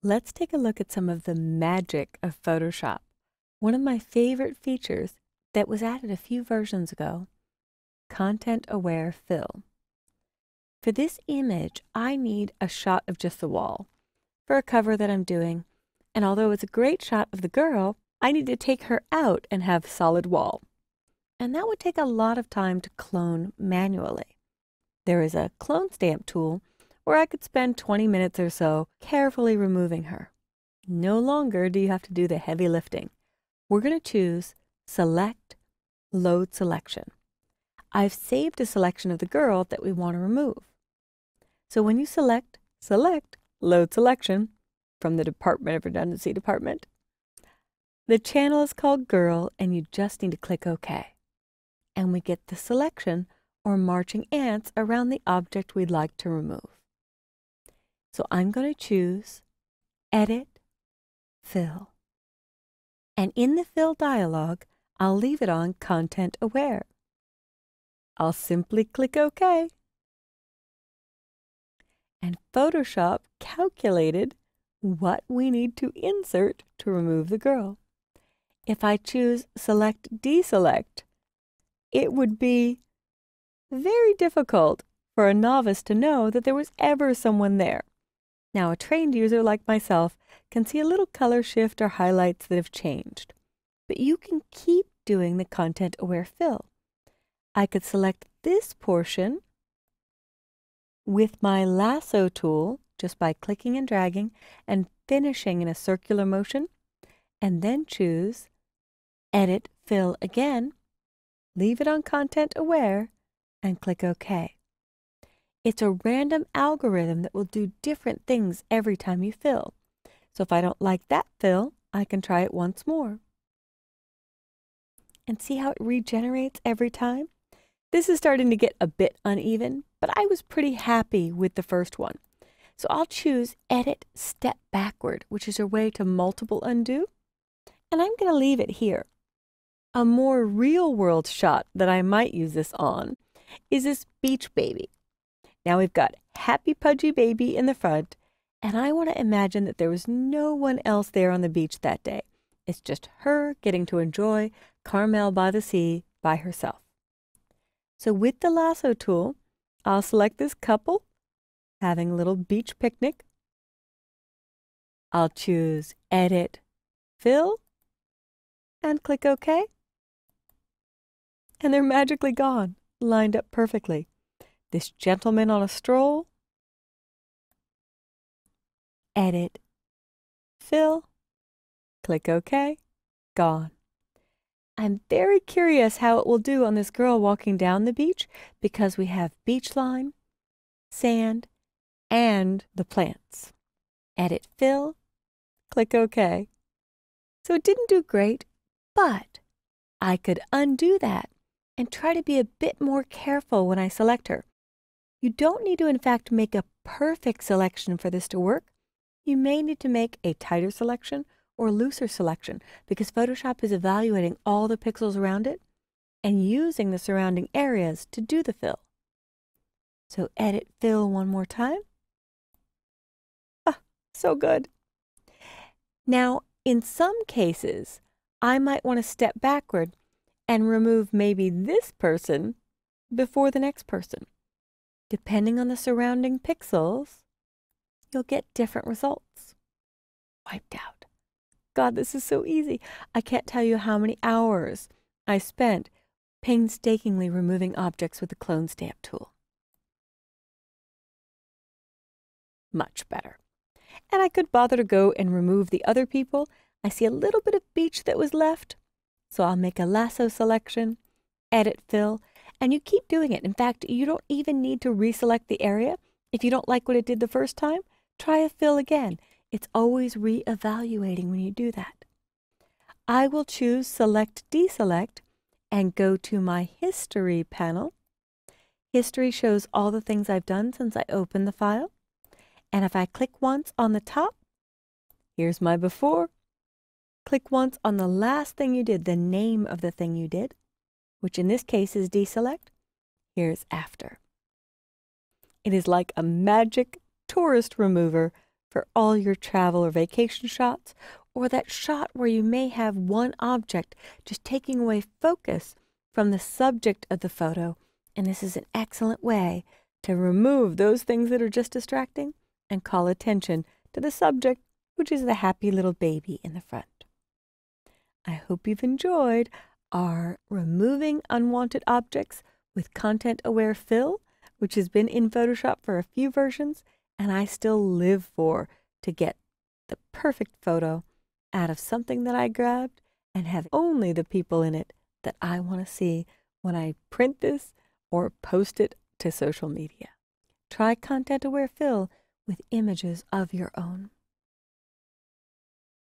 Let's take a look at some of the magic of Photoshop. One of my favorite features that was added a few versions ago, content-aware fill. For this image, I need a shot of just the wall for a cover that I'm doing, and although it's a great shot of the girl, I need to take her out and have solid wall. And that would take a lot of time to clone manually. There is a clone stamp tool where I could spend 20 minutes or so carefully removing her. No longer do you have to do the heavy lifting. We're going to choose Select, Load Selection. I've saved a selection of the girl that we want to remove. So when you select, Load Selection from the Department of Redundancy department, the channel is called Girl and you just need to click OK. And we get the selection or marching ants around the object we'd like to remove. So I'm going to choose Edit, Fill. And in the Fill dialog, I'll leave it on Content Aware. I'll simply click OK. And Photoshop calculated what we need to insert to remove the girl. If I choose Select, Deselect, it would be very difficult for a novice to know that there was ever someone there. Now, a trained user like myself can see a little color shift or highlights that have changed. But you can keep doing the content-aware fill. I could select this portion with my lasso tool just by clicking and dragging and finishing in a circular motion, and then choose Edit, Fill again, leave it on Content-Aware, and click OK. It's a random algorithm that will do different things every time you fill. So if I don't like that fill, I can try it once more. And see how it regenerates every time? This is starting to get a bit uneven, but I was pretty happy with the first one. So I'll choose Edit Step Backward, which is a way to multiple undo. And I'm going to leave it here. A more real-world shot that I might use this on is this beach baby. Now we've got happy pudgy baby in the front, and I want to imagine that there was no one else there on the beach that day. It's just her getting to enjoy Carmel by the sea by herself. So with the lasso tool, I'll select this couple having a little beach picnic. I'll choose Edit, Fill, and click OK. And they're magically gone, lined up perfectly. This gentleman on a stroll, Edit, Fill, click OK, gone. I'm very curious how it will do on this girl walking down the beach because we have beach line, sand, and the plants. Edit, Fill, click OK. So it didn't do great, but I could undo that and try to be a bit more careful when I select her. You don't need to, in fact, make a perfect selection for this to work. You may need to make a tighter selection or looser selection because Photoshop is evaluating all the pixels around it and using the surrounding areas to do the fill. So Edit, Fill one more time. Ah, so good. Now, in some cases, I might want to step backward and remove maybe this person before the next person. Depending on the surrounding pixels, you'll get different results. Wiped out. God, this is so easy. I can't tell you how many hours I spent painstakingly removing objects with the clone stamp tool. Much better. And I could bother to go and remove the other people. I see a little bit of beach that was left, so I'll make a lasso selection, Edit, Fill, and you keep doing it. In fact, you don't even need to reselect the area. If you don't like what it did the first time, try a fill again. It's always re-evaluating when you do that. I will choose Select, Deselect, and go to my History panel. History shows all the things I've done since I opened the file. And if I click once on the top, here's my before. Click once on the last thing you did, the name of the thing you did, which in this case is Deselect. Here's after. It is like a magic tourist remover for all your travel or vacation shots, or that shot where you may have one object just taking away focus from the subject of the photo. And this is an excellent way to remove those things that are just distracting and call attention to the subject, which is the happy little baby in the front. I hope you've enjoyed our Removing Unwanted Objects with Content-Aware Fill, which has been in Photoshop for a few versions, and I still live for to get the perfect photo out of something that I grabbed and have only the people in it that I want to see when I print this or post it to social media. Try Content-Aware Fill with images of your own.